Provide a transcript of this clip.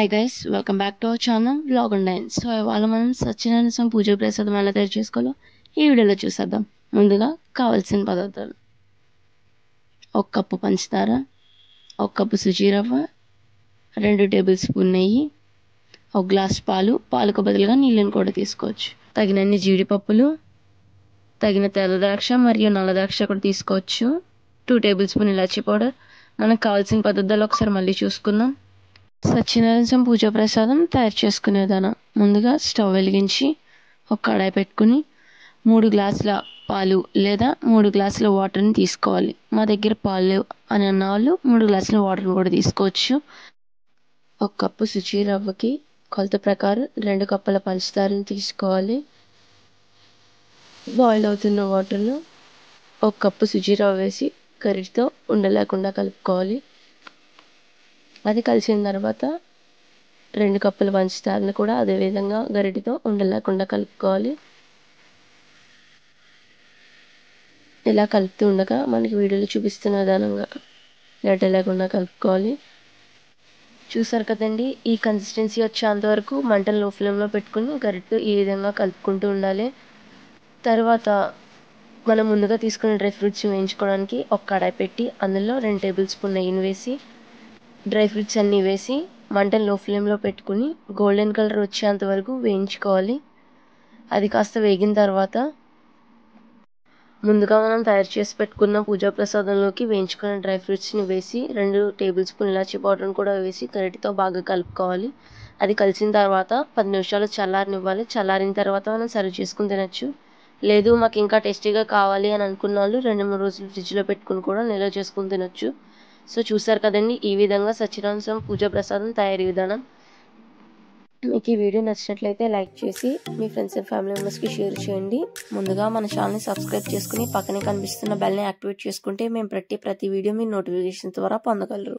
Hi guys, welcome back to our channel vlog and dine. So ఇవాళ మనం సత్యనారాయణ స్వామి పూజ ప్రసాదం ఎలా తయారు చేసుకోవాలో ఈ వీడియోలో చూసేద్దాం. ముందుగా కావాల్సిన పదార్థాలు: 1 కప్పు పంచదార, 1 కప్పు సుజీ రవ్వ, 2 టేబుల్ స్పూన్ నెయ్యి, 1 గ్లాస్ పాలకు బదులుగా నీళ్ళని కూడా తీసుకోవచ్చు, తగినన్ని జీడిపప్పులు, తగిన తెల్ల ద్రాక్ష మరియు నల్ల ద్రాక్ష కూడా తీసుకోవచ్చు, 2 టేబుల్ స్పూన్ ఇలాచీ పౌడర్. మనకు కావాల్సిన పదార్థాలు ఒకసారి మళ్ళీ చూసుకుందాం. సత్యనారాయణ స్వామి పూజా ప్రసాదం తయారు చేసుకునే విధానం: ముందుగా స్టవ్ వెలిగించి ఒక కడాయి పెట్టుకుని 3 గ్లాసుల పాలు లేదా 3 గ్లాసుల వాటర్ని తీసుకోవాలి. మా దగ్గర పాలు లేవు అని అన్న వాళ్ళు 3 గ్లాసుల వాటర్ని కూడా తీసుకోవచ్చు. 1 కప్పు సుజీ రవ్వకి కొలత ప్రకారం 2 కప్పుల పంచదారని తీసుకోవాలి. బాయిల్ అవుతున్న వాటర్లో 1 కప్పు సుజీ రవ్వ వేసి గరిటెతో ఉండలేకుండా కలుపుకోవాలి. అది కలిసిన తర్వాత 2 కప్పుల పంచదారని కూడా అదేవిధంగా గరిటెతో ఉండలేకుండా కలుపుకోవాలి. ఇలా కలుపుతూ ఉండగా మనకి వీడియోలో చూపిస్తున్న విధానంగా గడ్డ లేకుండా కలుపుకోవాలి. చూసారు కదండి, ఈ కన్సిస్టెన్సీ వచ్చేంత వరకు మంటను లో ఫ్లేమ్లో పెట్టుకుని గరిటెతో ఈ విధంగా కలుపుకుంటూ ఉండాలి. తర్వాత మనం ముందుగా తీసుకున్న డ్రై ఫ్రూట్స్ వేయించుకోవడానికి ఒక కడాయి పెట్టి అందులో 2 టేబుల్ స్పూన్ నెయ్యిని వేసి డ్రై ఫ్రూట్స్ అన్నీ వేసి మంటను లో ఫ్లేమ్లో పెట్టుకుని గోల్డెన్ కలర్ వచ్చేంత వరకు వేయించుకోవాలి. అది కాస్త వేగిన తర్వాత ముందుగా మనం తయారు చేసి పెట్టుకున్న పూజా ప్రసాదంలోకి వేయించుకున్న డ్రై ఫ్రూట్స్ని వేసి 2 టేబుల్ స్పూన్ ఇలాచీ పౌడర్ని కూడా వేసి గరిటెతో బాగా కలుపుకోవాలి. అది కలిసిన తర్వాత 10 నిమిషాలు చల్లారనివ్వాలి. చల్లారిన తర్వాత మనం సర్వ్ చేసుకుని తినచ్చు. లేదు మాకు ఇంకా టేస్టీగా కావాలి అని అనుకున్న వాళ్ళు 2-3 రోజులు ఫ్రిడ్జ్లో పెట్టుకుని కూడా నిల్వ చేసుకుని తినచ్చు. సో చూసారు కదండి, ఈ విధంగా సత్యనారాయణ స్వామి పూజా ప్రసాదం తయారీ విధానం. మీకు ఈ వీడియో నచ్చినట్లయితే లైక్ చేసి మీ ఫ్రెండ్స్ అండ్ ఫ్యామిలీ మెంబర్స్కి షేర్ చేయండి. ముందుగా మన ఛానల్ని సబ్స్క్రైబ్ చేసుకుని పక్కనే కనిపిస్తున్న బెల్ని యాక్టివేట్ చేసుకుంటే మేము ప్రతి వీడియో మీ నోటిఫికేషన్ ద్వారా పొందగలరు.